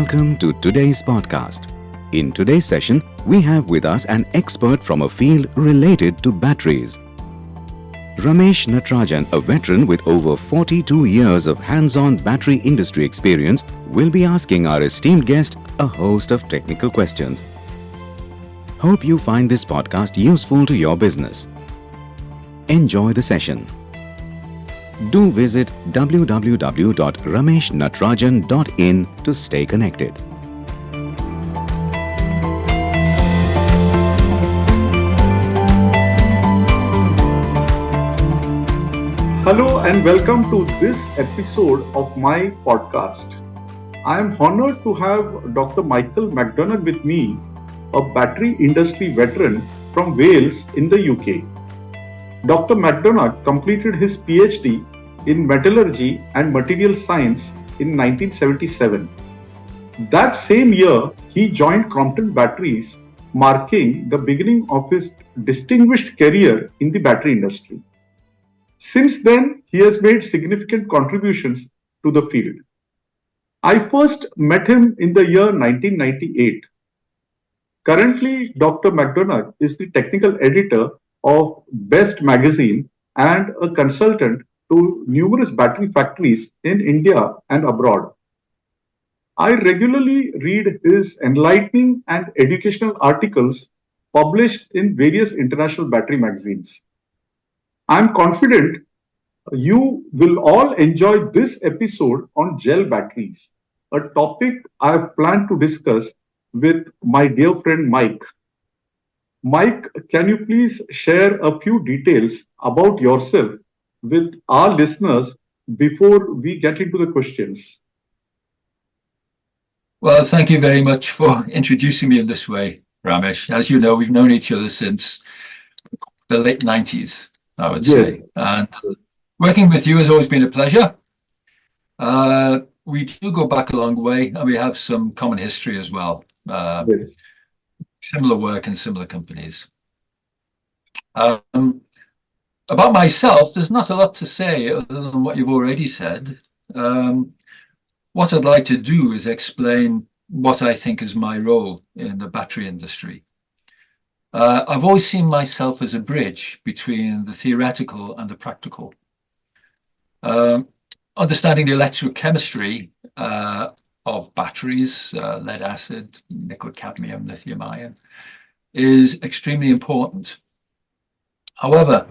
Welcome to today's podcast. In today's session, we have with us an expert from a field related to batteries. Ramesh Natarajan, a veteran with over 42 years of hands-on battery industry experience, will be asking our esteemed guest a host of technical questions. Hope you find this podcast useful to your business. Enjoy the session. Do visit www.rameshnatarajan.in to stay connected. Hello and welcome to this episode of my podcast. I am honored to have Dr. Michael McDonagh with me, a battery industry veteran from Wales in the UK. Dr. McDonagh completed his PhD in Metallurgy and Materials Science in 1977. That same year, he joined Crompton Batteries, marking the beginning of his distinguished career in the battery industry. Since then, he has made significant contributions to the field. I first met him in the year 1998. Currently, Dr. McDonagh is the technical editor of Best magazine and a consultant to numerous battery factories in India and abroad. I regularly read his enlightening and educational articles published in various international battery magazines. I am confident you will all enjoy this episode on gel batteries, a topic I have planned to discuss with my dear friend Mike. Mike, can you please share a few details about yourself with our listeners before we get into the questions? Well, thank you very much for introducing me in this way, Ramesh. As you know, we've known each other since the late 90s, I would say. And working with you has always been a pleasure. We do go back a long way, and we have some common history as well. Similar work in similar companies. About myself, there's not a lot to say other than what you've already said. What I'd like to do is explain what I think is my role in the battery industry. I've always seen myself as a bridge between the theoretical and the practical. Understanding the electrochemistry of batteries, lead acid, nickel cadmium, lithium ion, is extremely important. However,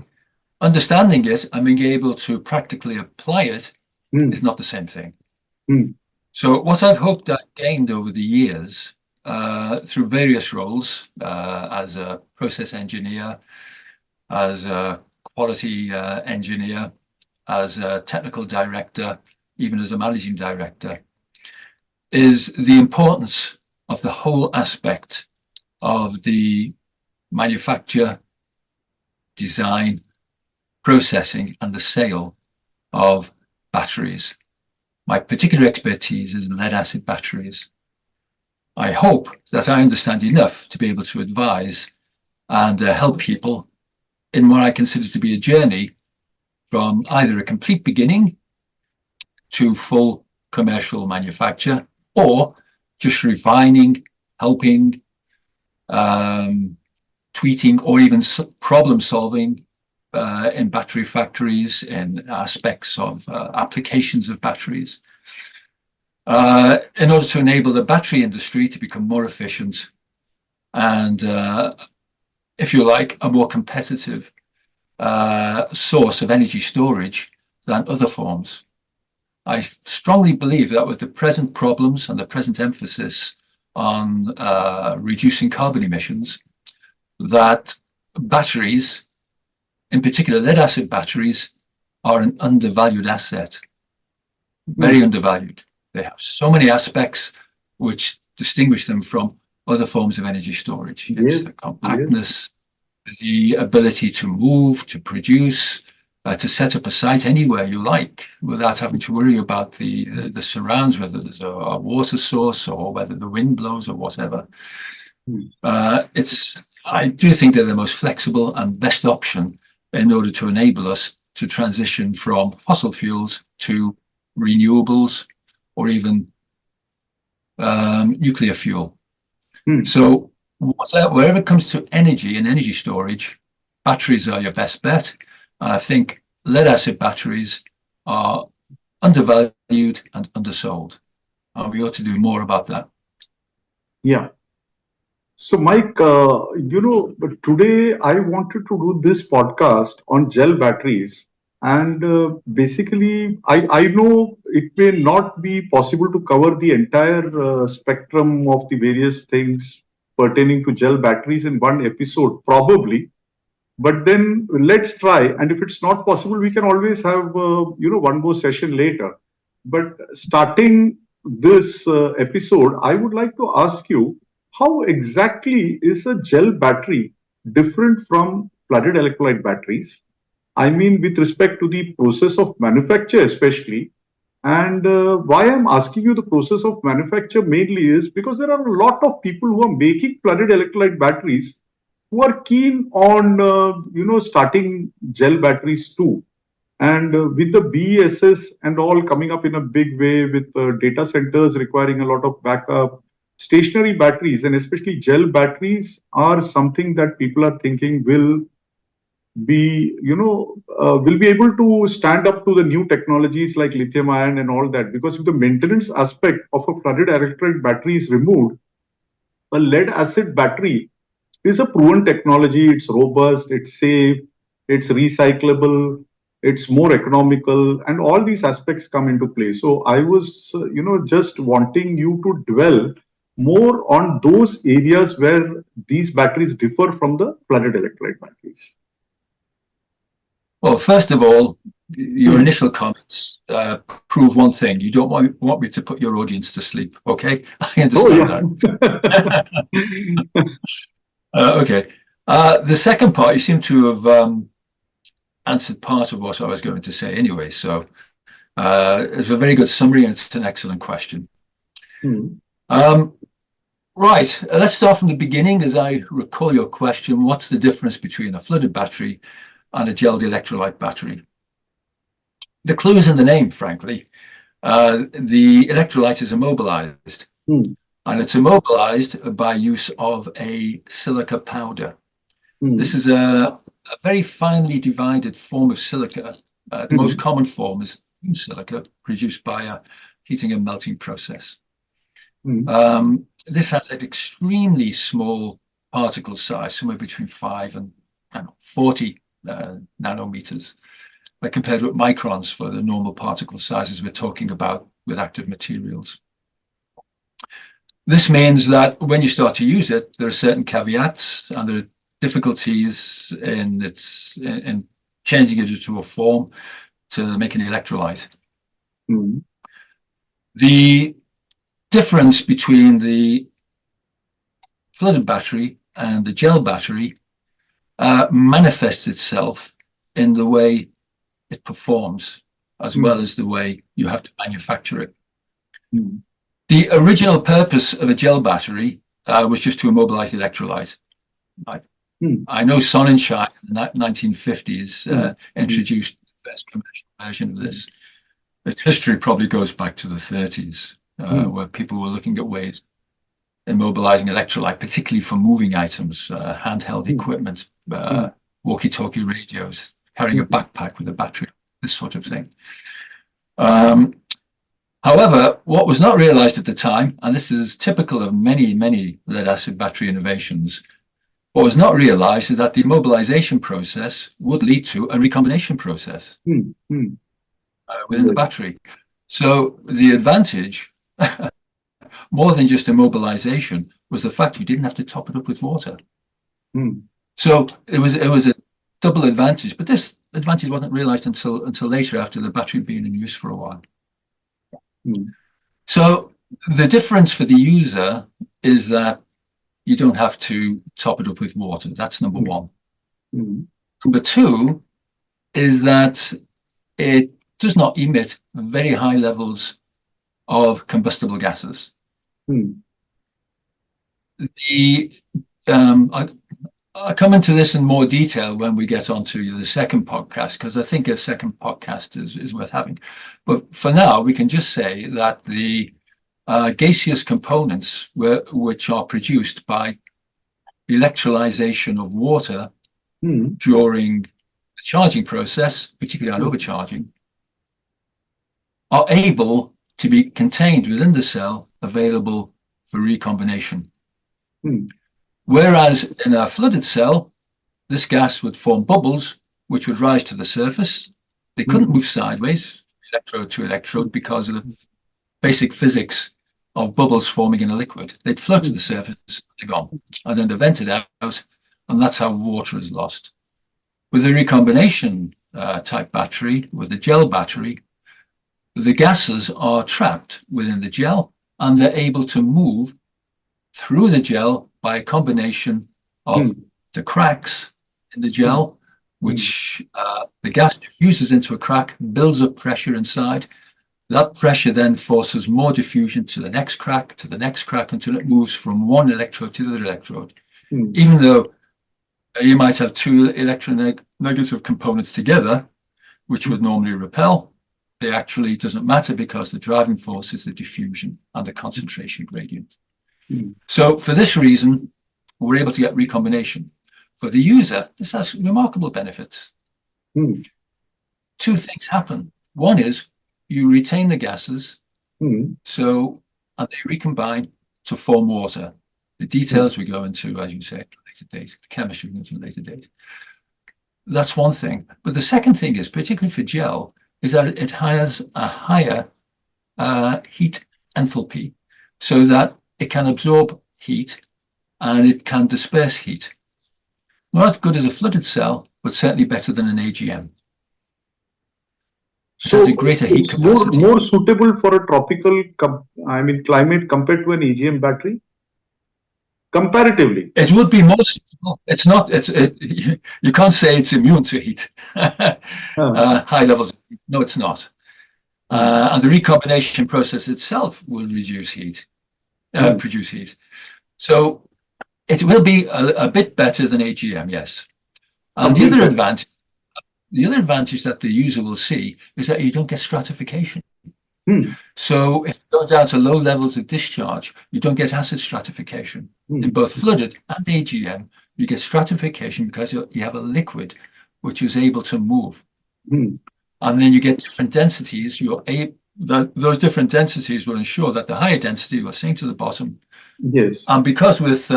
understanding it and being able to practically apply it is not the same thing. So what I've hoped I've gained over the years through various roles as a process engineer, as a quality engineer, as a technical director, even as a managing director, is the importance of the whole aspect of the manufacture, design, processing, and the sale of batteries. My particular expertise is in lead acid batteries. I hope that I understand enough to be able to advise and help people in what I consider to be a journey from either a complete beginning to full commercial manufacture, or just refining, helping, tweeting, or even problem solving in battery factories, in aspects of applications of batteries, in order to enable the battery industry to become more efficient and, if you like, a more competitive source of energy storage than other forms. I strongly believe that with the present problems and the present emphasis on reducing carbon emissions, that batteries, in particular lead acid batteries, are an undervalued asset, very undervalued. They have so many aspects which distinguish them from other forms of energy storage. It's the compactness, the ability to move, to produce, to set up a site anywhere you like without having to worry about the surrounds, whether there's a water source or whether the wind blows or whatever. I do think they're the most flexible and best option in order to enable us to transition from fossil fuels to renewables, or even nuclear fuel. Hmm. So wherever it comes to energy and energy storage, batteries are your best bet. And I think lead acid batteries are undervalued and undersold. And we ought to do more about that. Yeah. So, Mike, but today I wanted to do this podcast on gel batteries. And basically, I know it may not be possible to cover the entire spectrum of the various things pertaining to gel batteries in one episode, probably. But then let's try. And if it's not possible, we can always have, one more session later. But starting this episode, I would like to ask you, how exactly is a gel battery different from flooded electrolyte batteries? I mean, with respect to the process of manufacture, especially. And why I'm asking you the process of manufacture mainly is because there are a lot of people who are making flooded electrolyte batteries who are keen on, starting gel batteries too. And with the BESS and all coming up in a big way, with data centers requiring a lot of backup, stationary batteries and especially gel batteries are something that people are thinking will be able to stand up to the new technologies like lithium ion and all that. Because if the maintenance aspect of a flooded electrolyte battery is removed, a lead acid battery is a proven technology. It's robust, it's safe, it's recyclable, it's more economical, and all these aspects come into play. So I was, just wanting you to dwell more on those areas where these batteries differ from the flooded electrolyte batteries. Well, first of all, your initial comments prove one thing. You don't want me to put your audience to sleep, okay? I understand that. Okay. The second part, you seem to have answered part of what I was going to say anyway. So it's a very good summary and it's an excellent question. Right, let's start from the beginning. As I recall your question, what's the difference between a flooded battery and a gelled electrolyte battery? The clue is in the name, frankly. The electrolyte is immobilized. And it's immobilized by use of a silica powder. This is a very finely divided form of silica. The most common form is silica, produced by a heating and melting process. This has an extremely small particle size, somewhere between 5 and 40 nanometers, compared with microns for the normal particle sizes we're talking about with active materials. This means that when you start to use it, there are certain caveats and there are difficulties in changing it into a form to make an electrolyte. The difference between the flooded battery and the gel battery manifests itself in the way it performs, as well as the way you have to manufacture it. The original purpose of a gel battery was just to immobilize the electrolyte. I know Sonnenschein in the 1950s introduced the first commercial version of this. Its history probably goes back to the 30s, where people were looking at ways of immobilizing electrolyte, particularly for moving items, handheld equipment, walkie-talkie radios, carrying a backpack with a battery, this sort of thing. However, what was not realized at the time, and this is typical of many, many lead-acid battery innovations, what was not realized is that the immobilization process would lead to a recombination process within the battery. So the advantage, more than just immobilization, was the fact you didn't have to top it up with water. So it was a double advantage, but this advantage wasn't realized until later, after the battery had been in use for a while. So the difference for the user is that you don't have to top it up with water. That's number one. Number two is that it does not emit very high levels of combustible gases. I'll come into this in more detail when we get onto the second podcast, because I think a second podcast is worth having. But for now, we can just say that the gaseous components which are produced by electrolyzation of water during the charging process, particularly on overcharging, are able to be contained within the cell, available for recombination. Whereas in a flooded cell, this gas would form bubbles which would rise to the surface. They couldn't move sideways, electrode to electrode, because of the basic physics of bubbles forming in a liquid. They'd float to the surface, they're gone, and then they're vented out, and that's how water is lost. With a recombination type battery, with a gel battery, the gases are trapped within the gel, and they're able to move through the gel by a combination of the cracks in the gel, which the gas diffuses into a crack, builds up pressure inside. That pressure then forces more diffusion to the next crack, until it moves from one electrode to the other electrode. Even though you might have two electronegative components together, which would normally repel, it actually doesn't matter, because the driving force is the diffusion and the concentration gradient. So for this reason, we're able to get recombination. For the user, this has remarkable benefits. Two things happen. One is you retain the gases, and they recombine to form water. The details we go into, as you say, at a later date. The chemistry we go into at a later date. That's one thing. But the second thing is, particularly for gel, is that it has a higher heat enthalpy, so that it can absorb heat and it can disperse heat. Not as good as a flooded cell, but certainly better than an AGM. So it's a greater heat capacity. More suitable for a tropical climate compared to an AGM battery? Comparatively. It would be more suitable. It's not, you can't say it's immune to heat. High levels of heat. No, it's not. And the recombination process itself will reduce heat, produce heat. So it will be a bit better than AGM, yes. And the other advantage that the user will see is that you don't get stratification. So if you go down to low levels of discharge, you don't get acid stratification. In both flooded and AGM, you get stratification because you have a liquid which is able to move. And then you get different densities. Those different densities will ensure that the higher density will sink to the bottom. Yes. And because with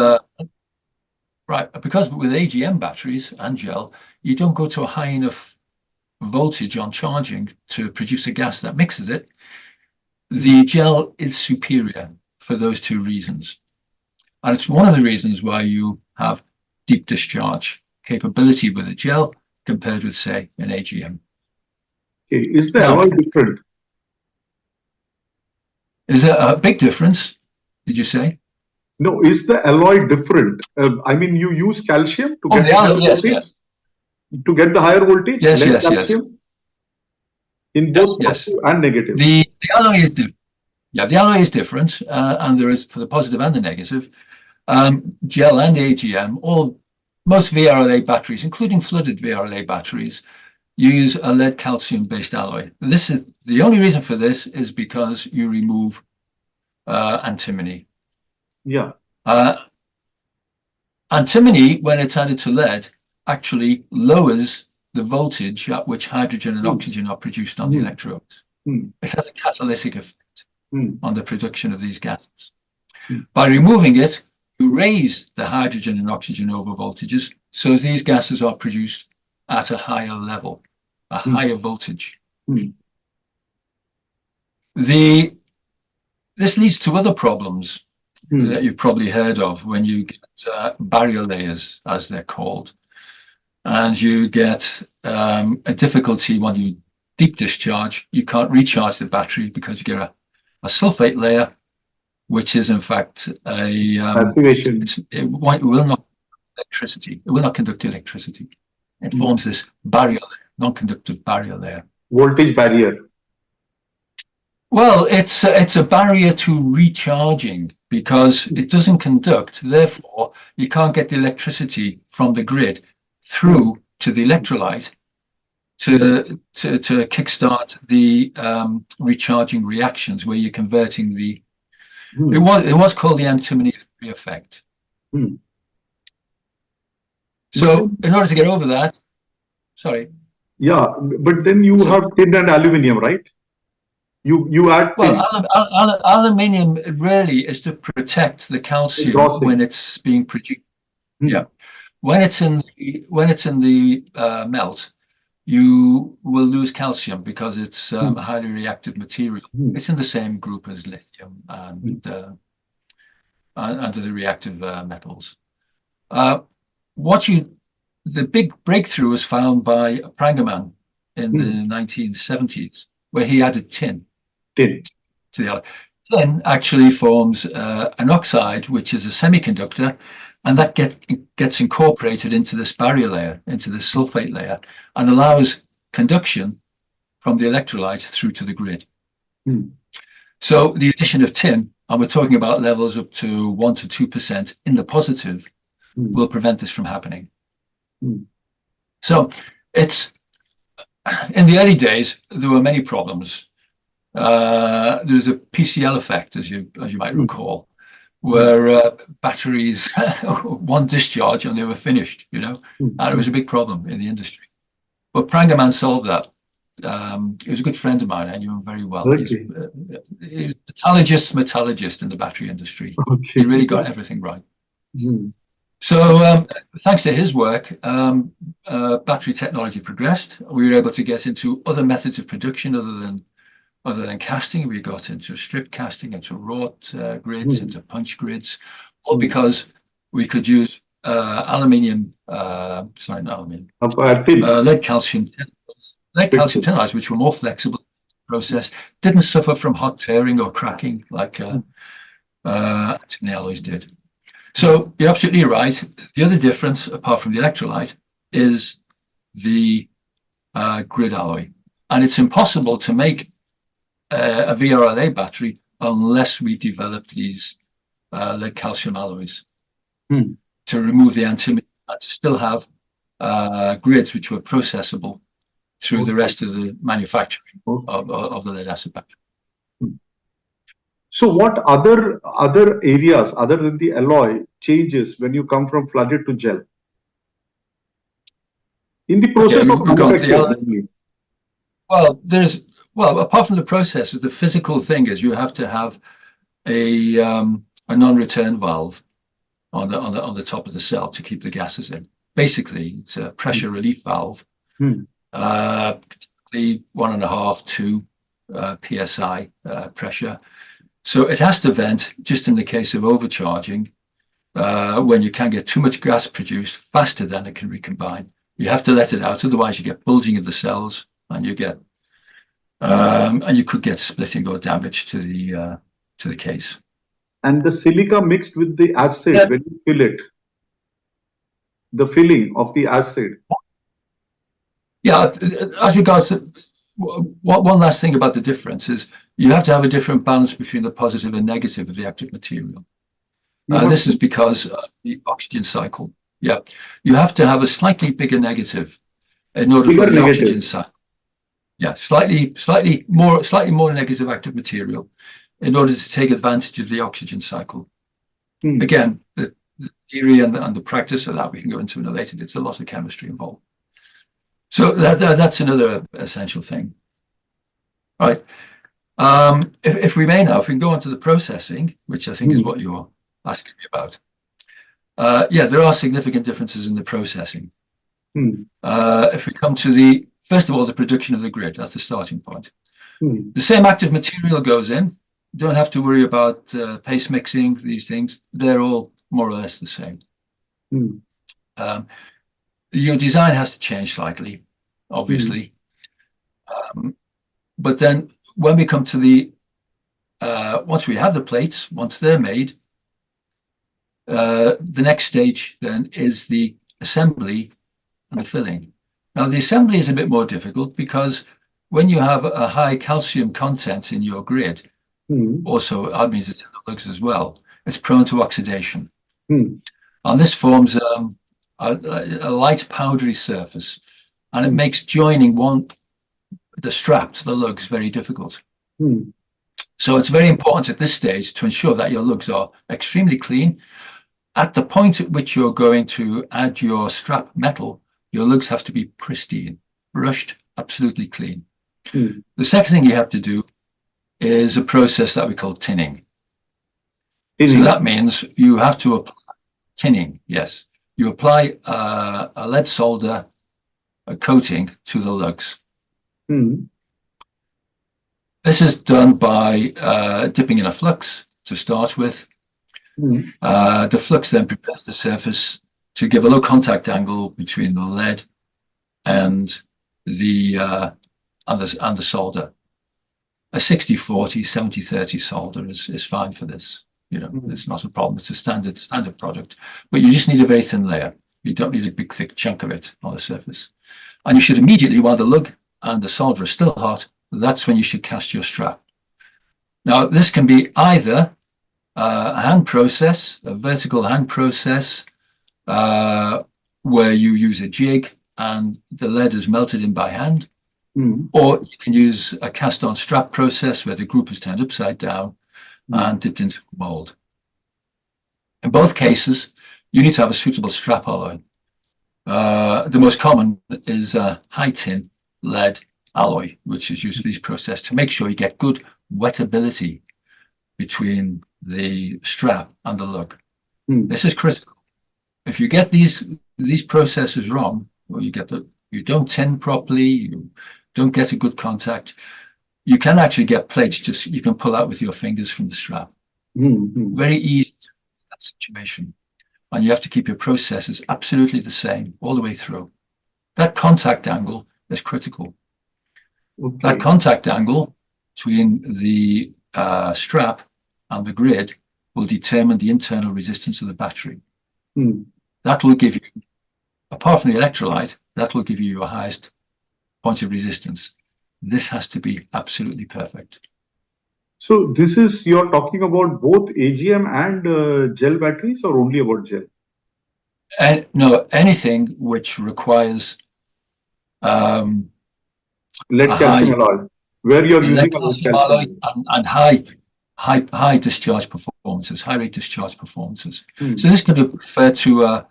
AGM batteries and gel, you don't go to a high enough voltage on charging to produce a gas that mixes it. The gel is superior for those two reasons. And it's one of the reasons why you have deep discharge capability with a gel compared with, say, an AGM. Okay. Is the alloy different? Is there a big difference, did you say? No, is the alloy different? You use calcium to get the higher voltage? To get the higher voltage? Yes. In both positive and negative. The alloy is different. Yeah, the alloy is different, and there is for the positive and the negative. Gel and AGM, most VRLA batteries, including flooded VRLA batteries, use a lead calcium based alloy. This is the only reason for this is because you remove antimony. Yeah. Antimony, when it's added to lead, actually lowers the voltage at which hydrogen and oxygen are produced on the electrodes. It has a catalytic effect on the production of these gases. By removing it, you raise the hydrogen and oxygen over voltages, so these gases are produced at a higher level, a higher voltage. This leads to other problems that you've probably heard of when you get barrier layers, as they're called. And you get a difficulty when you deep discharge. You can't recharge the battery because you get a sulfate layer, which is in fact a passivation. It will not electricity. It will not conduct electricity. It forms this barrier layer, non-conductive barrier layer. Voltage barrier. Well, it's a barrier to recharging because it doesn't conduct. Therefore, you can't get the electricity from the grid through to the electrolyte to kickstart the recharging reactions where you're converting the It was called the antimony effect. So in order to get over that, sorry. Yeah, but then you have tin and aluminium, right? You add tin. Well, aluminium really is to protect the calcium when it's being produced. Yeah, when it's in the melt, you will lose calcium because it's a highly reactive material. It's in the same group as lithium and under the reactive metals. The big breakthrough was found by Prangaman in the 1970s, where he added tin. To the tin actually forms an oxide, which is a semiconductor, and that gets incorporated into this barrier layer, into this sulfate layer, and allows conduction from the electrolyte through to the grid. So the addition of tin, and we're talking about levels up to 1 to 2% in the positive, will prevent this from happening. So it's in the early days there were many problems. There's a PCL effect, as you might recall, where batteries one discharge and they were finished, and it was a big problem in the industry. But Prangaman solved that. He was a good friend of mine. I knew him very well. He was metallurgist in the battery industry. He really got everything right. So thanks to his work, battery technology progressed. We were able to get into other methods of production other than casting. We got into strip casting, into wrought grids, into punch grids, all because we could use lead calcium tannals, which were more flexible process, didn't suffer from hot tearing or cracking like antimony alloys did. So you're absolutely right. The other difference, apart from the electrolyte, is the grid alloy. And it's impossible to make a VRLA battery unless we develop these lead calcium alloys to remove the antimony and to still have grids which were processable through the rest of the manufacturing of the lead acid battery. So what other areas other than the alloy changes when you come from flooded to gel? In the process of manufacturing. Well, apart from the process, the physical thing is you have to have a non-return valve on the top of the cell to keep the gases in. Basically, it's a pressure relief valve, the 1.5 to 2 psi pressure. So it has to vent just in the case of overcharging, when you can get too much gas produced faster than it can recombine. You have to let it out, otherwise you get bulging of the cells, and you get and you could get splitting or damage to the case. And the silica mixed with the acid when you fill it, the filling of the acid. Yeah, as regards to one last thing about the difference is you have to have a different balance between the positive and negative of the active material. This is because of the oxygen cycle. Yeah, you have to have a slightly bigger negative in order for the oxygen cycle. Yeah, slightly more negative active material in order to take advantage of the oxygen cycle. Again, the theory and the practice of that we can go into in a later. There's a lot of chemistry involved. So that's another essential thing. All right. If we can go on to the processing, which I think is what you're asking me about. There are significant differences in the processing. If we come to first of all, the production of the grid, that's the starting point. The same active material goes in. Don't have to worry about paste mixing, these things. They're all more or less the same. Your design has to change slightly, obviously. But then when we come to once we have the plates, once they're made, the next stage then is the assembly and the filling. Now, the assembly is a bit more difficult because when you have a high calcium content in your grid, also that means it's in the lugs as well, it's prone to oxidation. And this forms a light powdery surface, and it makes joining the strap to the lugs very difficult. So it's very important at this stage to ensure that your lugs are extremely clean. At the point at which you're going to add your strap metal, your lugs have to be pristine, brushed, absolutely clean. The second thing you have to do is a process that we call tinning. So that means you have to apply tinning, yes. You apply a lead solder coating to the lugs. This is done by dipping in a flux to start with. The flux then prepares the surface to give a low contact angle between the lead and the solder. A 60-40, 70-30 solder is fine for this. You know, it's not a problem. It's a standard product, but you just need a very thin layer. You don't need a big thick chunk of it on the surface. And you should immediately, while the lug and the solder are still hot, that's when you should cast your strap. Now, this can be either a hand process, a vertical hand process, where you use a jig and the lead is melted in by hand, or you can use a cast-on strap process where the group is turned upside down and dipped into a mold. In both cases, you need to have a suitable strap alloy. The most common is a high tin lead alloy, which is used for this process to make sure you get good wettability between the strap and the lug. This is critical. If you get these processes wrong, or you don't tin properly, you don't get a good contact, you can actually get plates you can pull out with your fingers from the strap. Very easy in that situation. And you have to keep your processes absolutely the same all the way through. That contact angle is critical. That contact angle between the strap and the grid will determine the internal resistance of the battery. That will give you, apart from the electrolyte, that will give you your highest point of resistance. This has to be absolutely perfect. So you're talking about both AGM and gel batteries, or only about gel? And no, anything which requires lead calcium alloy, where you're using calcium alloy and high discharge performances, high rate discharge performances. So this could refer to a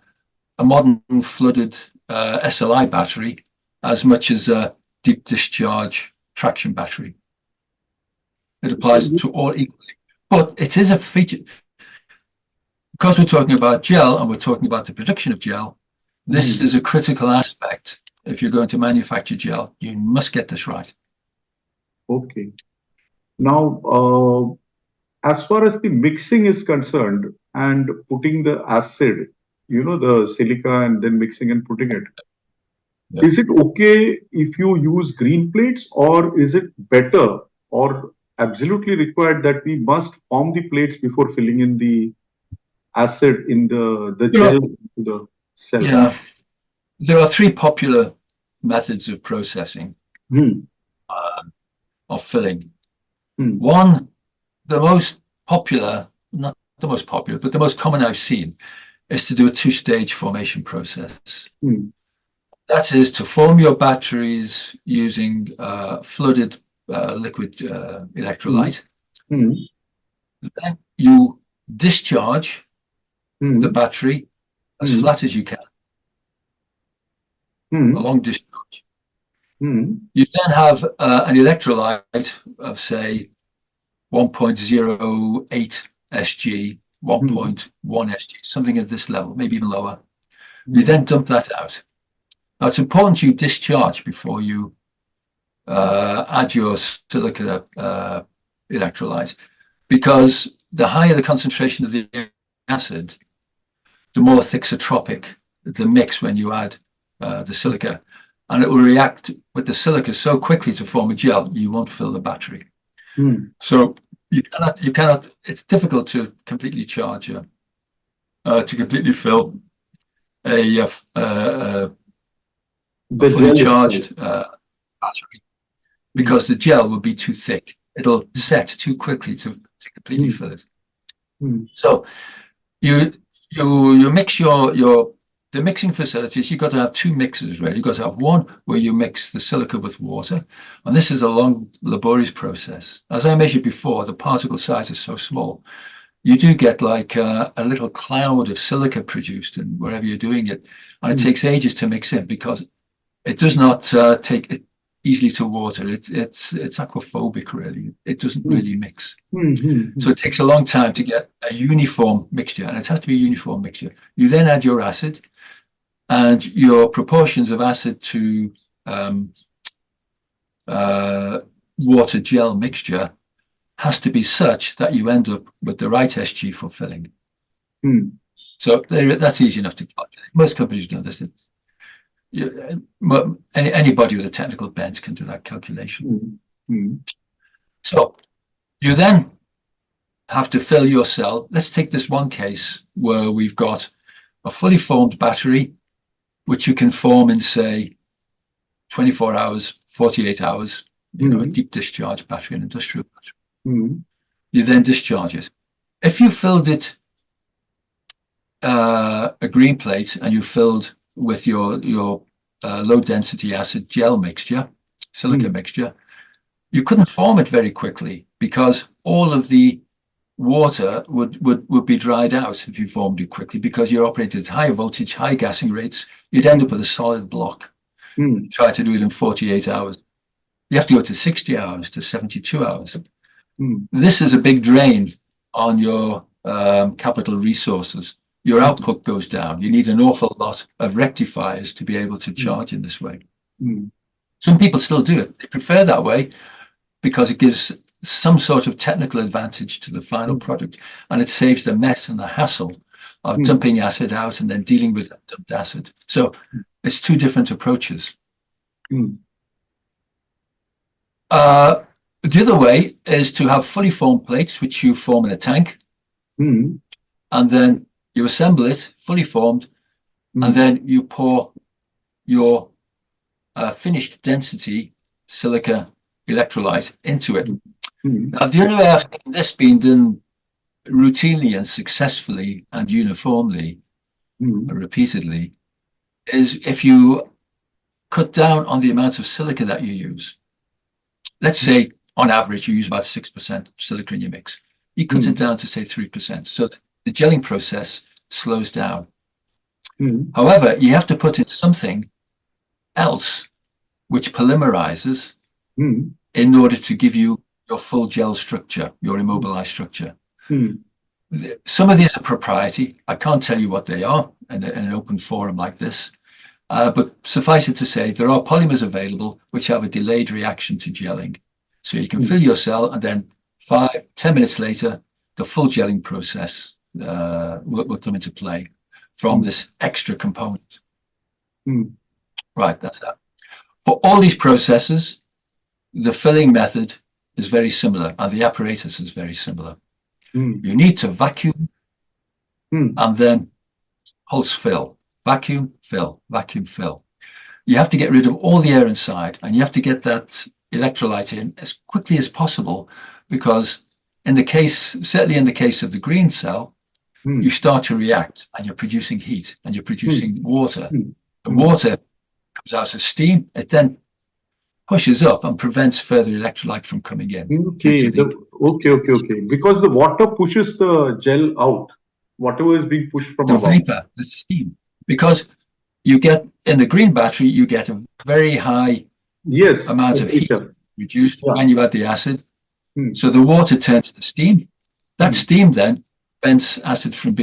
modern flooded SLI battery as much as a deep discharge traction battery. It applies to all equally, but it is a feature. Because we're talking about gel and we're talking about the production of gel, this is a critical aspect. If you're going to manufacture gel, you must get this right. Okay. Now, as far as the mixing is concerned and putting the acid, the silica, and then mixing and putting it, is it okay if you use green plates, or is it better or absolutely required that we must form the plates before filling in the acid in the gel into the cell? Yeah, there are three popular methods of processing of filling. One, the most popular, not the most popular, but the most common I've seen, is to do a two-stage formation process. That is to form your batteries using flooded liquid electrolyte. Then you discharge the battery as flat as you can, a long discharge. You then have an electrolyte of, say, 1.08 SG, 1.1 SG, something at this level, maybe even lower. You then dump that out. Now, it's important you discharge before you add your silica electrolyte, because the higher the concentration of the acid, the more thixotropic the mix when you add the silica, and it will react with the silica so quickly to form a gel, you won't fill the battery. So you cannot, it's difficult to completely charge, to completely fill a fully charged battery, because the gel will be too thick. It'll set too quickly to completely fill it. So you mix the the mixing facilities, you've got to have two mixers ready. You've got to have one where you mix the silica with water. And this is a long, laborious process. As I mentioned before, the particle size is so small. You do get like a little cloud of silica produced in wherever you're doing it. And it takes ages to mix in because it does not take it easily to water. It's aquaphobic, really. It doesn't really mix. So it takes a long time to get a uniform mixture, and it has to be a uniform mixture. You then add your acid, and your proportions of acid to water gel mixture has to be such that you end up with the right SG for filling. So that's easy enough to calculate. Most companies do this. Anybody with a technical bent can do that calculation. So you then have to fill your cell. Let's take this one case where we've got a fully formed battery, which you can form in, say, 24 hours, 48 hours, a deep discharge battery, an industrial battery. You then discharge it. If you filled it a green plate and you filled with your low density acid gel mixture, silica mixture, you couldn't form it very quickly because all of the water would be dried out if you formed it quickly, because you're operating at higher voltage, high gassing rates. You'd end up with a solid block. Try to do it in 48 hours. You have to go to 60 hours to 72 hours. This is a big drain on your capital resources. Your output goes down. You need an awful lot of rectifiers to be able to charge in this way. Some people still do it. They prefer that way because it gives some sort of technical advantage to the final product, and it saves the mess and the hassle of dumping acid out and then dealing with that dumped acid. So it's two different approaches. The other way is to have fully formed plates, which you form in a tank, and then you assemble it fully formed, and then you pour your finished density silica electrolyte into it. Now, the only way I've seen this being done routinely and successfully and uniformly, repeatedly, is if you cut down on the amount of silica that you use. Let's say, on average, you use about 6% silica in your mix. You cut it down to, say, 3%. So the gelling process slows down. However, you have to put in something else which polymerizes in order to give you your full gel structure, your immobilized structure. Some of these are proprietary. I can't tell you what they are in an open forum like this. But suffice it to say, there are polymers available which have a delayed reaction to gelling. So you can fill your cell, and then 5-10 minutes later, the full gelling process will come into play from this extra component. Right, that's that. For all these processes, the filling method is very similar, and the apparatus is very similar. You need to vacuum and then pulse fill. Vacuum, fill, vacuum, fill. You have to get rid of all the air inside, and you have to get that electrolyte in as quickly as possible, because certainly in the case of the green cell, you start to react and you're producing heat and you're producing water. The water comes out as steam. It then pushes up and prevents further electrolyte from coming in. Okay. Because the water pushes the gel out. Whatever is being pushed from the above. vapor, the steam. Because you get, in the green battery, you get a very high amount of heat reduced when you add the acid. So the water turns to steam. That steam then prevents acid from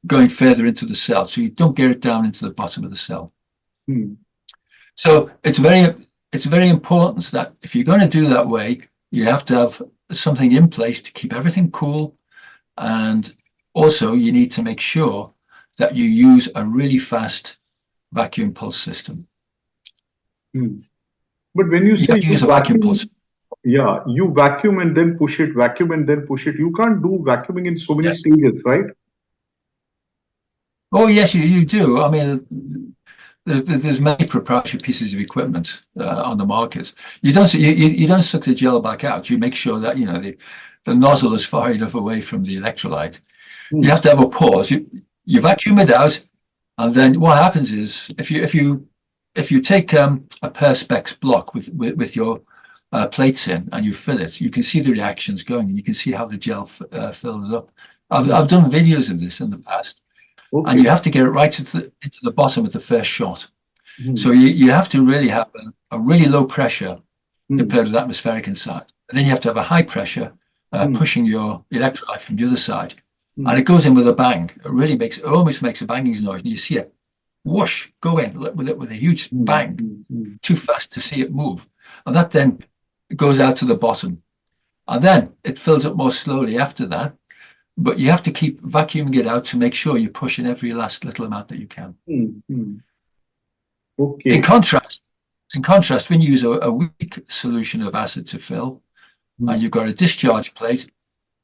going further into the cell. So you don't get it down into the bottom of the cell. So it's very important that if you're going to do that way, you have to have something in place to keep everything cool. And also you need to make sure that you use a really fast vacuum pulse system. But when you say have to use a vacuum pulse, you vacuum and then push it, vacuum and then push it. You can't do vacuuming in so many stages, right? Oh yes, you do. I mean, there's many proprietary pieces of equipment on the market. You don't suck the gel back out. You make sure that the nozzle is far enough away from the electrolyte. You have to have a pause. You vacuum it out, And then what happens is if you take a perspex block with your plates in and you fill it, you can see the reactions going, and you can see how the gel fills up. I've done videos of this in the past, and you have to get it right into the bottom of the first shot. So you have to really have a really low pressure compared to the atmospheric inside. And then you have to have a high pressure pushing your electrolyte from the other side. And it goes in with a bang. It almost makes a banging noise. And you see it whoosh, go in with a huge bang, too fast to see it move. And that then goes out to the bottom. And then it fills up more slowly after that. But you have to keep vacuuming it out to make sure you're pushing every last little amount that you can. Okay. In contrast, when you use a weak solution of acid to fill, and you've got a discharge plate,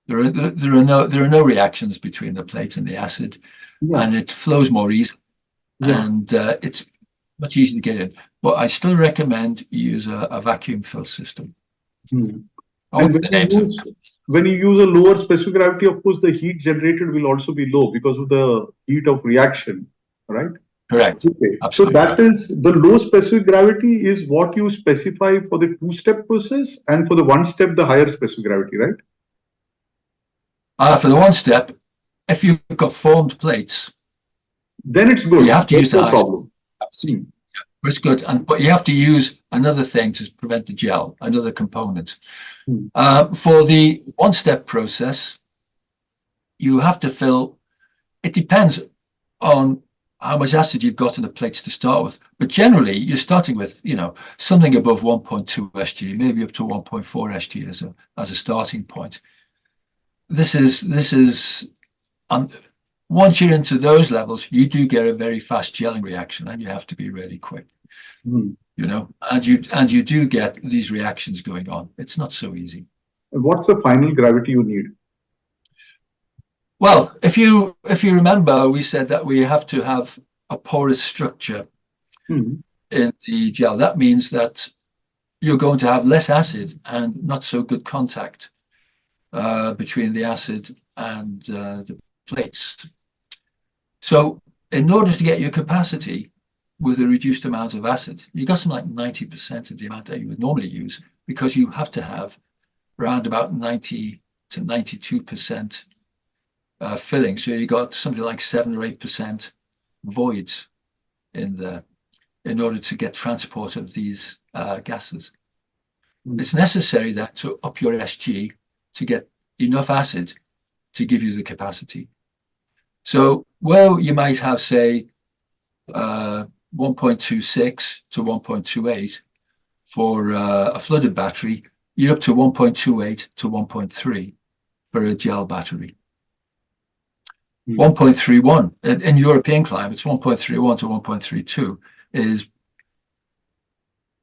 there are no reactions between the plate and the acid, and it flows more easily, and it's much easier to get in. But I still recommend you use a vacuum fill system. When you use a lower specific gravity, of course, the heat generated will also be low because of the heat of reaction, right? Correct. Okay. Absolutely. So that is the low specific gravity is what you specify for the two-step process, and for the one-step, the higher specific gravity, right? For the one step, if you've got formed plates, then it's good. You have to use the high problem. It's good, but you have to use another thing to prevent the gel, another component. For the one-step process, you have to fill. It depends on how much acid you've got in the plates to start with, but generally you're starting with something above 1.2 Sg, maybe up to 1.4 Sg as a starting point. This is once you're into those levels, you do get a very fast gelling reaction, and you have to be really quick. And you do get these reactions going on. It's not so easy. And what's the final gravity you need? Well, if you remember, we said that we have to have a porous structure in the gel. That means that you're going to have less acid and not so good contact between the acid and the plates. So in order to get your capacity with a reduced amount of acid, you got something like 90% of the amount that you would normally use, because you have to have around about 90 to 92% filling. So you got something like 7 or 8% voids in there in order to get transport of these gases. It's necessary that to up your SG to get enough acid to give you the capacity. So where you might have, say, 1.26 to 1.28 for a flooded battery, you're up to 1.28 to 1.3 for a gel battery. 1.31 in European climates, 1.31 to 1.32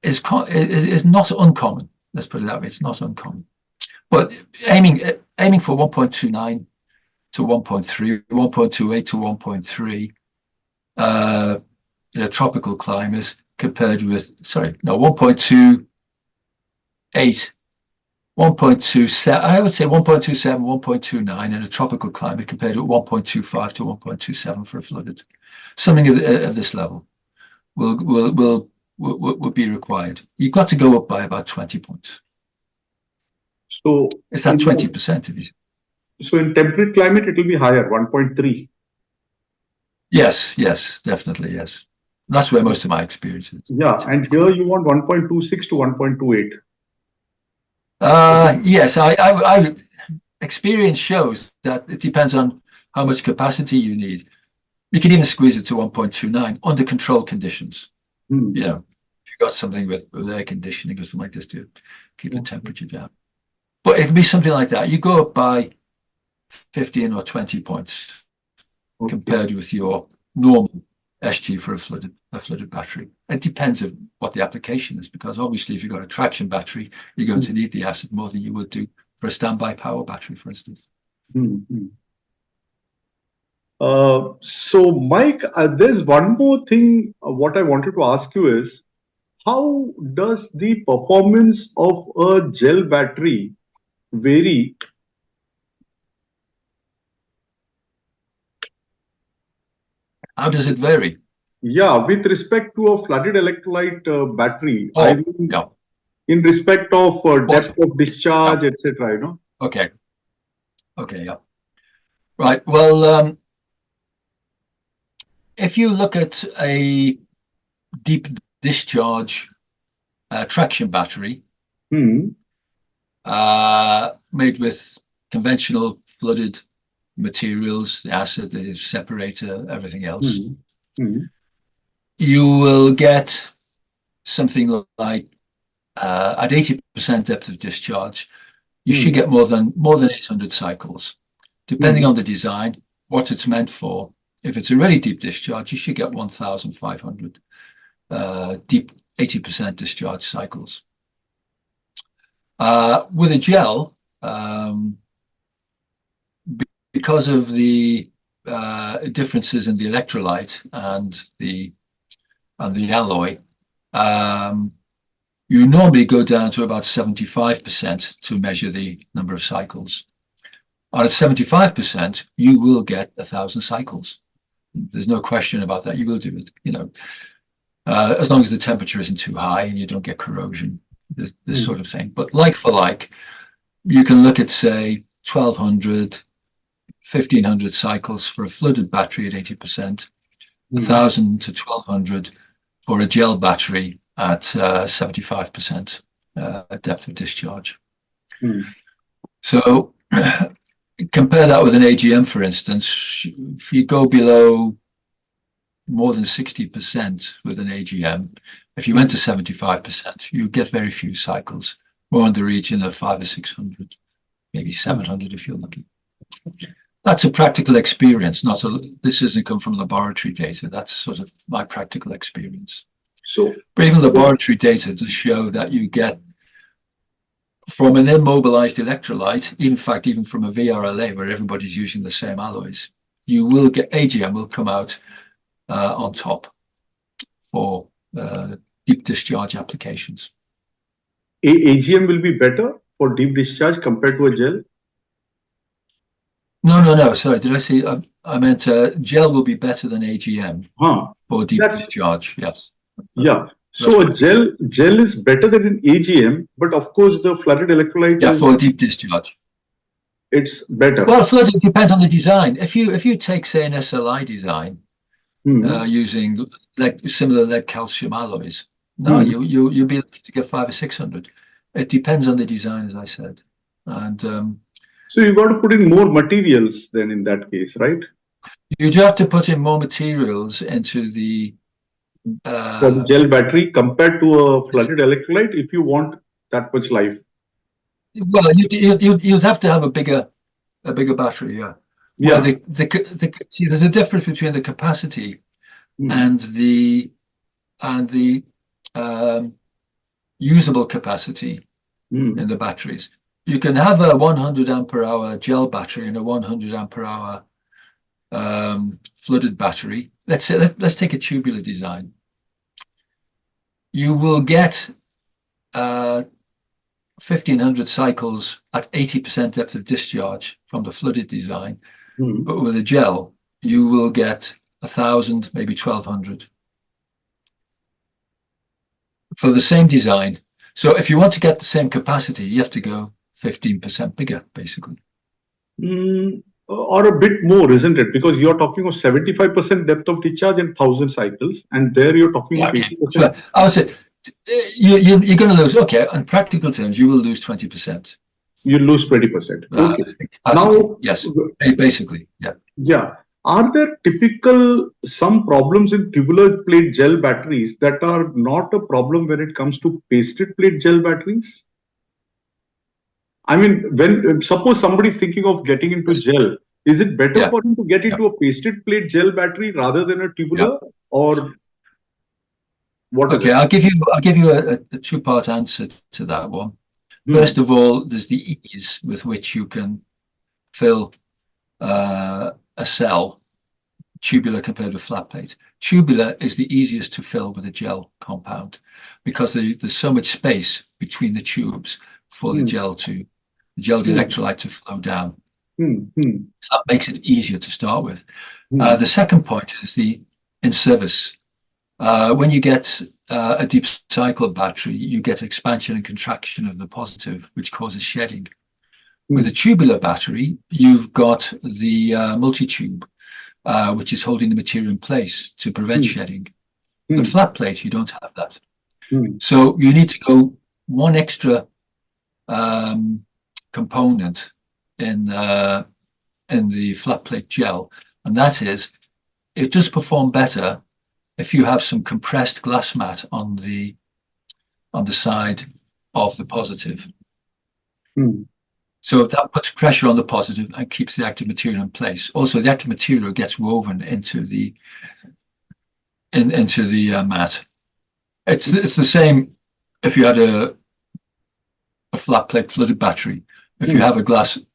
is not uncommon. Let's put it that way. It's not uncommon. But aiming for 1.29 to 1.3, 1.28 to 1.3 in a tropical climate compared with 1.28, 1.27, I would say 1.27, 1.29 in a tropical climate compared to 1.25 to 1.27 for a flooded. Something of this level will be required. You've got to go up by about 20 points. So it's that 20% of you. So in temperate climate, it will be higher, 1.3. Yes, definitely, yes. That's where most of my experience is. Yeah, and here you want 1.26 to 1.28. Yes, I experience shows that it depends on how much capacity you need. You can even squeeze it to 1.29 under controlled conditions. If you've got something with air conditioning or something like this to keep the temperature down. But it'll be something like that. You go up by 15 or 20 points compared with your normal SG for a flooded battery. It depends on what the application is, because obviously if you've got a traction battery, you're going to need the acid more than you would do for a standby power battery, for instance. So Mike, there's one more thing what I wanted to ask you is, how does the performance of a gel battery vary How does it vary? Yeah, with respect to a flooded electrolyte battery, I Oh, mean, yeah. in respect of depth of Yeah. discharge, etc. Okay. Okay. Yeah. Right. Well, if you look at a deep discharge traction battery Hmm. made with conventional flooded materials, the acid, the separator, everything else, Hmm. Hmm. you will get something like at 80% depth of discharge, you should Hmm. get more than 800 cycles, depending Hmm. on the design, what it's meant for. If it's a really deep discharge, you should get 1,500 deep 80% discharge cycles. With a gel, because of the differences in the electrolyte and the alloy, you normally go down to about 75% to measure the number of cycles. At 75%, you will get 1,000 cycles. There's no question about that. You will do it, as long as the temperature isn't too high and you don't get corrosion, this Hmm. sort of thing. But like for like, you can look at, say, 1,200, 1,500 cycles for a flooded battery at 80%, Hmm. 1,000 to 1,200 for a gel battery at 75% depth of discharge. Hmm. So compare that with an AGM, for instance. If you go below more than 60% with an AGM, if you went to 75%, you get very few cycles, more in the region of 500 or 600, maybe 700 if you're lucky. That's a practical experience. This doesn't come from laboratory data. That's sort of my practical experience. So, But even laboratory data does show that you get from an immobilized electrolyte, in fact, even from a VRLA where everybody's using the same alloys, you will get AGM will come out on top for deep discharge applications. AGM will be better for deep discharge compared to a gel? No. Sorry, did I say? I meant gel will be better than AGM Huh. for deep That's, discharge. Yes. yeah. That's So a right. gel is better than an AGM, but of course the flooded electrolyte Yeah, is for deep discharge. it's better. Well, flooding depends on the design. If you take, say, an SLI design Hmm. using similar lead calcium alloys, no, Hmm. you'll be looking to get 500 or 600. It depends on the design, as I said, and So you got to put in more materials then in that case, right? you do have to put in more materials into the. For the Uh, gel battery compared to a flooded electrolyte if you want that much life. well, you'd have to have a bigger battery, yeah. Well, Yeah. see, there's a difference between the capacity Hmm. and the usable capacity Hmm. in the batteries. You can have a 100 ampere hour gel battery and a 100 ampere hour flooded battery. Let's take a tubular design. You will get 1,500 cycles at 80% depth of discharge from the flooded design, Hmm. but with a gel, you will get 1,000, maybe 1,200 for the same design. So if you want to get the same capacity, you have to go 15% bigger, basically. Or a bit more, isn't it? Because you're talking of 75% depth of discharge and 1,000 cycles, and there you're talking Yeah, of okay. So 80%. I would say you're going to lose. Okay, in practical terms, you will lose 20% You lose 20%. Okay. capacity. Now, Yes, basically. Yeah. yeah. Are there typical some problems in tubular plate gel batteries that are not a problem when it comes to pasted plate gel batteries? I mean, when suppose somebody is thinking of getting into gel, is it better Yeah. for him to get Yeah. into a pasted plate gel battery rather than a Yeah. tubular, or what is Okay, it? I'll give you a two-part answer to that one. Hmm. First of all, there's the ease with which you can fill a cell, tubular compared with flat plate. Tubular is the easiest to fill with a gel compound because there's so much space between the tubes for the Hmm. gel Hmm. electrolyte to flow down. Hmm. Hmm. So that makes it easier to start with. Hmm. The second point is in service. When you get a deep cycle battery, you get expansion and contraction of the positive, which causes shedding. With a tubular battery, you've got the multi-tube, which is holding the material in place to prevent shedding. The flat plate, you don't have that. So you need to go one extra component in the flat plate gel, and that is, it does perform better if you have some compressed glass mat on the side of the positive. So that puts pressure on the positive and keeps the active material in place. Also, the active material gets woven into the mat. It's the same if you had a flat plate flooded battery. If you have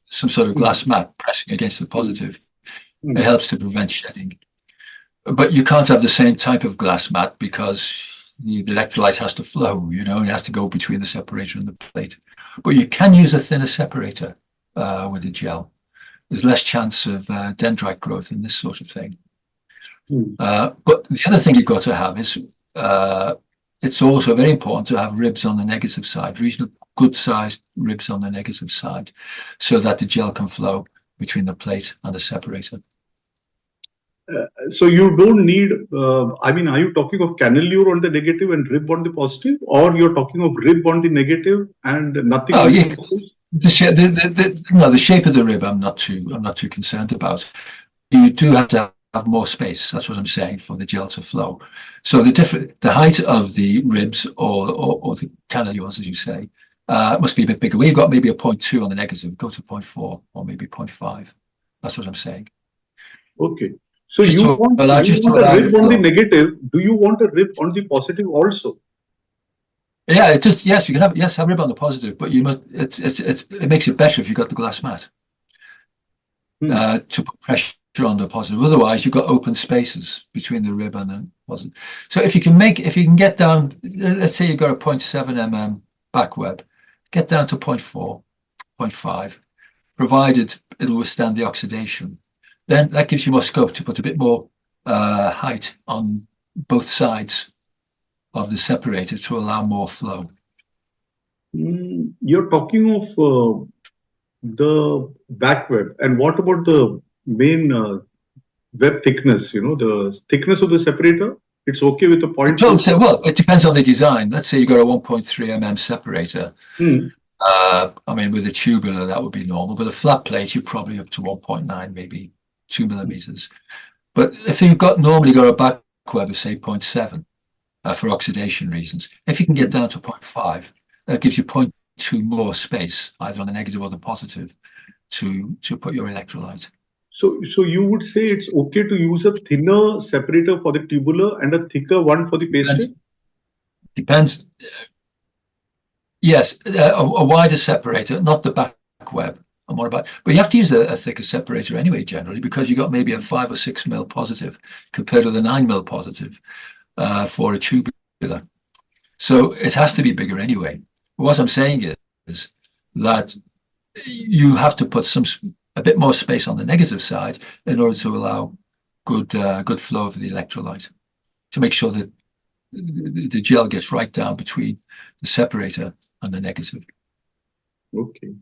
some sort of glass mat pressing against the positive, it helps to prevent shedding. But you can't have the same type of glass mat because the electrolyte has to flow, it has to go between the separator and the plate. But you can use a thinner separator with a gel. There's less chance of dendrite growth and this sort of thing. But the other thing you've got to have is it's also very important to have ribs on the negative side, reasonable good sized ribs on the negative side, so that the gel can flow between the plate and the separator. So you don't need, are you talking of canalure on the negative and rib on the positive, or you're talking of rib on the negative and nothing? Oh, yeah. The shape of the rib I'm not too concerned about. You do have to have more space. That's what I'm saying, for the gel to flow. So the height of the ribs or the canalures, as you say, must be a bit bigger. We've got maybe a 0.2 on the negative, go to 0.4 or maybe 0.5. That's what I'm saying. Okay. So you want a rib on the negative. Do you want a rib on the positive also? Yeah, yes, you can have a rib on the positive, but you must. It makes it better if you've got the glass mat to put pressure on the positive. Otherwise, you've got open spaces between the rib and the positive. So if you can get down, let's say you've got a 0.7 mm back web, get down to 0.4, 0.5, provided it'll withstand the oxidation. Then that gives you more scope to put a bit more height on both sides of the separator to allow more flow. You're talking of the back web, and what about the main web thickness? The thickness of the separator. It's okay with a 0.2. Well, it depends on the design. Let's say you got a 1.3 mm separator. With a tubular that would be normal, but a flat plate you're probably up to 1.9, maybe 2 millimeters. But if you've normally got a back web of say 0.7 for oxidation reasons, if you can get down to 0.5, that gives you 0.2 more space, either on the negative or the positive, to put your electrolyte. So you would say it's okay to use a thinner separator for the tubular and a thicker one for the paste? Depends. Yes, a wider separator, not the back web. But you have to use a thicker separator anyway, generally, because you've got maybe a 5 or 6 mil positive compared to the 9 mil positive for a tubular. So it has to be bigger anyway. What I'm saying is that you have to put a bit more space on the negative side in order to allow good flow of the electrolyte, to make sure that the gel gets right down between the separator and the negative. Okay.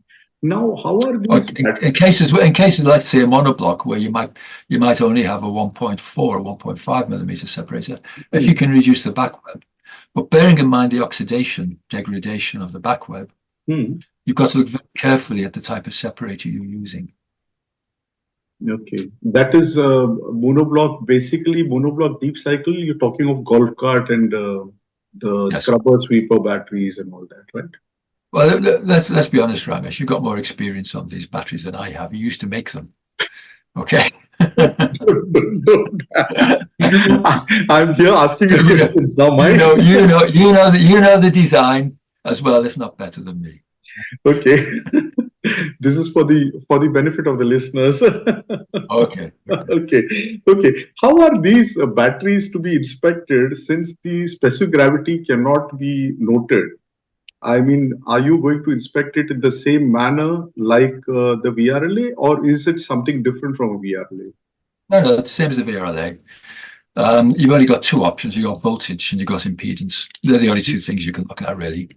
Now, how are these? In cases, let's say a monoblock, where you might only have a 1.4 or 1.5 millimeter separator, if you can reduce the back web, but bearing in mind the degradation of the back web, you've got to look very carefully at the type of separator you're using. Okay, that is monoblock. Basically, monoblock deep cycle. You're talking of golf cart and the scrubber sweeper batteries and all that, right? Well, let's be honest, Ramesh. You've got more experience on these batteries than I have. You used to make them, okay? I'm here asking you questions now. You know the design as well, if not better than me. Okay, this is for the benefit of the listeners. Okay. How are these batteries to be inspected, since the specific gravity cannot be noted? I mean, are you going to inspect it in the same manner like the VRLA, or is it something different from a VRLA? No, it's the same as the VRLA. you've only got two options. You've got voltage and you've got impedance. They're the only two things you can look at, really.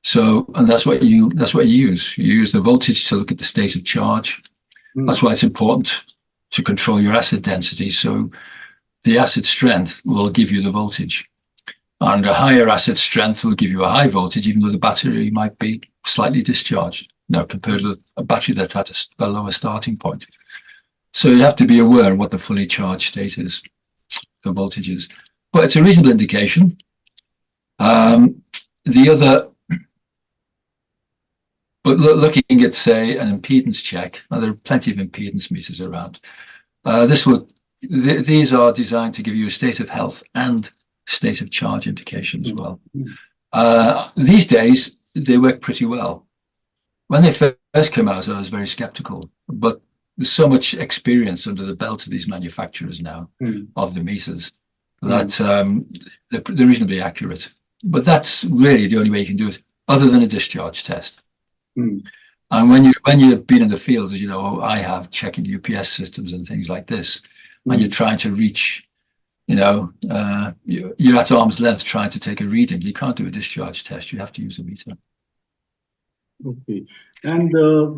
So, and that's what you use. You use the voltage to look at the state of charge. That's why it's important to control your acid density. So the acid strength will give you the voltage. And a higher acid strength will give you a high voltage, even though the battery might be slightly discharged, compared to a battery that's at a lower starting point. So you have to be aware of what the fully charged state is, the voltage is. But it's a reasonable indication. But looking at, say, an impedance check, now there are plenty of impedance meters around. These are designed to give you a state of health and state of charge indication as well. These days, they work pretty well. When they first came out, I was very skeptical, but there's so much experience under the belt of these manufacturers now of the meters that they're reasonably accurate. But that's really the only way you can do it, other than a discharge test. And when you've been in the field, as you know, I have, checking UPS systems and things like this, and you're trying to reach, you're at arm's length trying to take a reading. You can't do a discharge test. You have to use a meter. Okay. And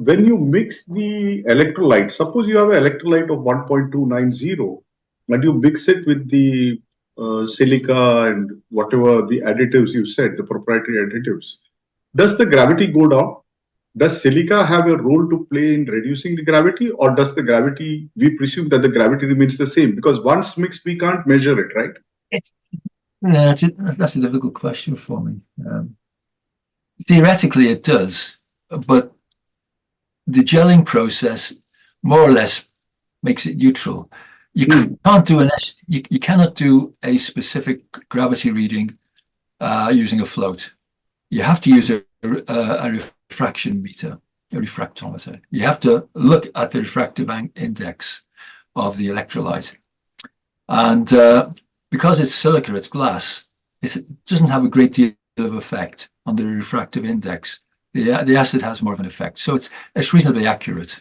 when you mix the electrolyte, suppose you have an electrolyte of 1.290, and you mix it with the silica and whatever the additives you said, the proprietary additives, does the gravity go down? Does silica have a role to play in reducing the gravity, or does the gravity, we presume that the gravity remains the same? Because once mixed, we can't measure it, right? That's a difficult question for me. Theoretically, it does, but the gelling process more or less makes it neutral. You can't do you cannot do a specific gravity reading using a float. You have to use a refraction meter, a refractometer. You have to look at the refractive index of the electrolyte. And because it's silica, it's glass, it doesn't have a great deal of effect on the refractive index. The acid has more of an effect. So it's reasonably accurate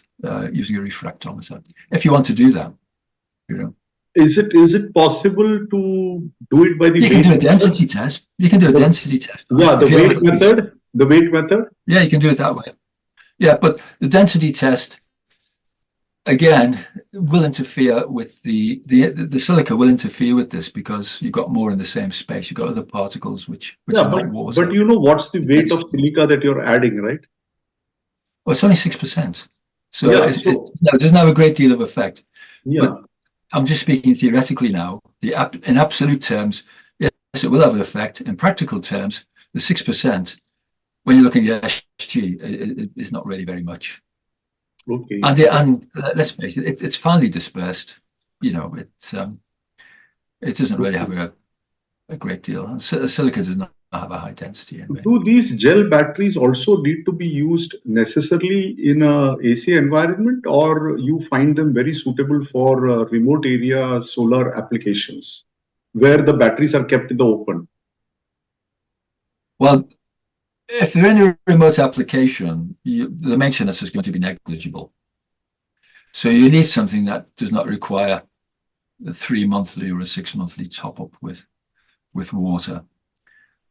using a refractometer, if you want to do that. Is it possible to do it by the You can do a density test. You can do a density test. Yeah, the weight method. The weight method? Yeah, you can do it that way. Yeah, but the density test, again, will interfere with the silica will interfere with this, because you've got more in the same space. You've got other particles which are not water. But you know what's the weight of silica that you're adding, right? Well, it's only 6%. So it doesn't have a great deal of effect. Yeah. But I'm just speaking theoretically now. In absolute terms, yes, it will have an effect. In practical terms, the 6%, when you're looking at SG, is not really very much. Okay. And let's face it, it's finely dispersed. It doesn't really have a great deal. And silica does not have a high density. Anyway. Do these gel batteries also need to be used necessarily in a AC environment, or you find them very suitable for remote area solar applications where the batteries are kept in the open? Well, if you're in a remote application, the maintenance is going to be negligible. So you need something that does not require a 3-monthly or a 6-monthly top up with water.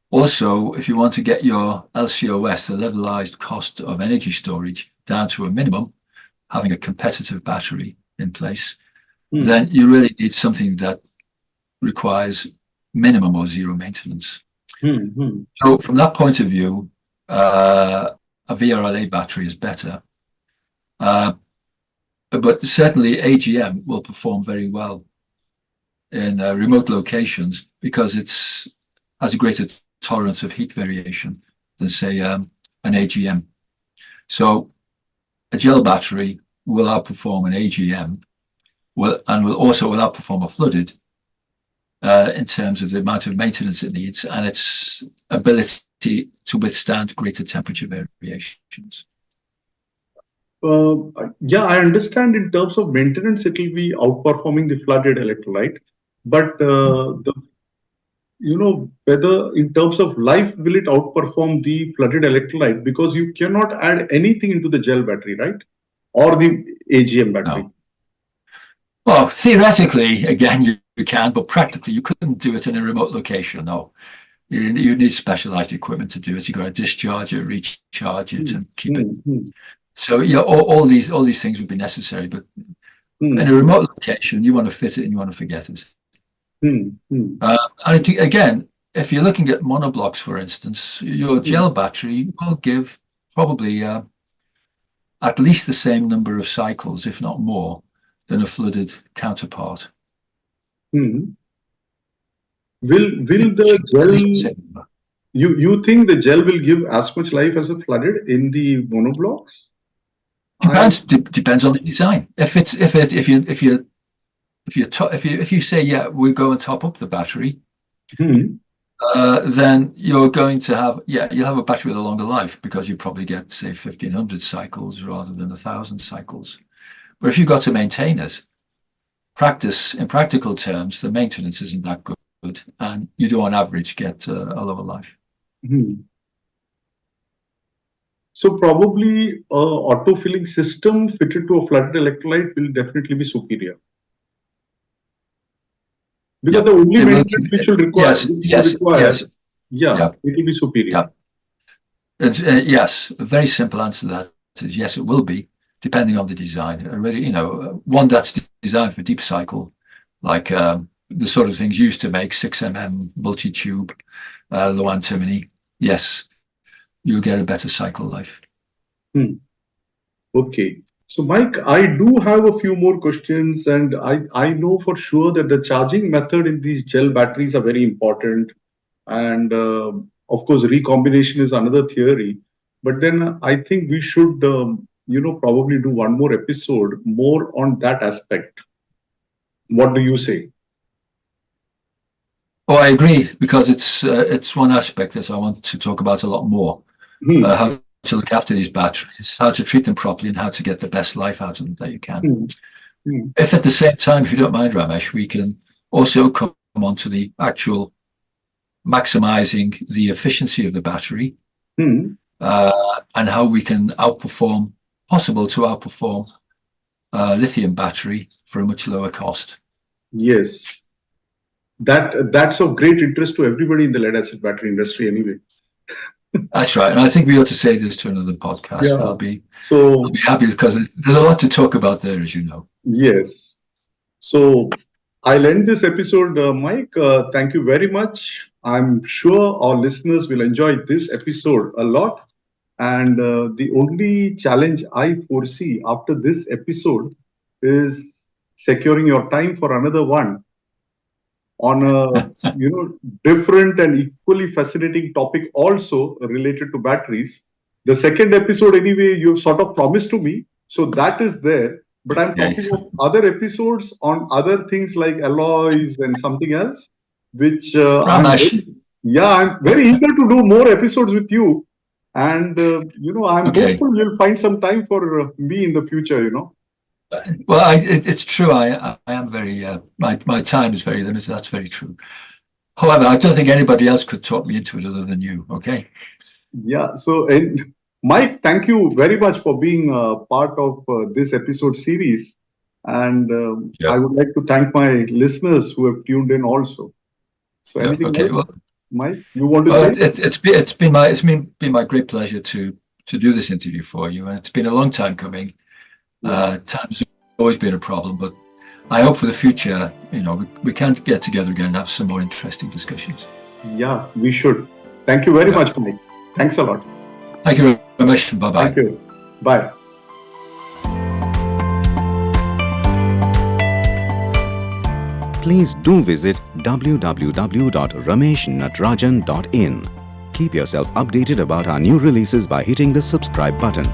Also, if you want to get your LCOS, the levelized cost of energy storage, down to a minimum, having a competitive battery in place, then you really need something that requires minimum or zero maintenance. So from that point of view, a VRLA battery is better. But certainly AGM will perform very well in remote locations, because it has a greater tolerance of heat variation than, say, an AGM. So a gel battery will outperform an AGM, and will also outperform a flooded in terms of the amount of maintenance it needs and its ability to withstand greater temperature variations. Yeah, I understand in terms of maintenance, it will be outperforming the flooded electrolyte. But whether in terms of life, will it outperform the flooded electrolyte? Because you cannot add anything into the gel battery, right? Or the AGM battery. No. Well, theoretically, again, can, but practically you couldn't do it in a remote location. No, you need specialized equipment to do it. You got to discharge it, recharge it, and keep it. So yeah, all these things would be necessary, but in a remote location, you want to fit it and you want to forget it. I think, again, if you're looking at monoblocks, for instance, your gel battery will give probably at least the same number of cycles, if not more, than a flooded counterpart. Will the gel, you think the gel will give as much life as a flooded in the monoblocks? Depends on the design. If you say, yeah, we're going to top up the battery, then you're going to have, you'll have a battery with a longer life because you probably get, say, 1,500 cycles rather than 1,000 cycles. But if you've got to maintain it, in practical terms, the maintenance isn't that good, and you do on average get a lower life. So probably auto-filling system fitted to a flooded electrolyte will definitely be superior. Because the only maintenance which will require, it will be superior. Yes, a very simple answer to that is yes, it will be, depending on the design. Really, one that's designed for deep cycle, like the sort of things used to make 6mm multi-tube low antimony. Yes, you'll get a better cycle life. Okay. So, Mike, I do have a few more questions, and I know for sure that the charging method in these gel batteries are very important. And of course, recombination is another theory. But then I think we should, probably do one more episode more on that aspect. What do you say? Oh, I agree, because it's one aspect that I want to talk about a lot more. How to look after these batteries, how to treat them properly, and how to get the best life out of them that you can. If at the same time, if you don't mind, Ramesh, we can also come on to the actual maximizing the efficiency of the battery, and how we can outperform lithium battery for a much lower cost. Yes, that's of great interest to everybody in the lead acid battery industry anyway. That's right, and I think we ought to say this to another podcast. Yeah. I'll be happy, because there's a lot to talk about there, as you know. Yes. So I'll end this episode, Mike. Thank you very much. I'm sure our listeners will enjoy this episode a lot. And the only challenge I foresee after this episode is securing your time for another one on a different and equally fascinating topic also related to batteries. The second episode, anyway, you've sort of promised to me, so that is there. But I'm talking of other episodes on other things like alloys and something else, which I'm very eager to do more episodes with you. And I'm hopeful you'll find some time for me in the future. Well, it's true. I am very my time is very limited. That's very true. However, I don't think anybody else could talk me into it other than you. Okay. Yeah. So, Mike, thank you very much for being part of this episode series, and I would like to thank my listeners who have tuned in also. So, anything else? Well, Mike, you want to say? It's been my great pleasure to do this interview for you, and it's been a long time coming. Time's always been a problem, but I hope for the future, we can get together again and have some more interesting discussions. Yeah, we should. Thank you very much, Mike. Thanks a lot. Thank you very much. Bye-bye. Thank you. Bye. Please do visit www.rameshnatrajan.in. Keep yourself updated about our new releases by hitting the subscribe button.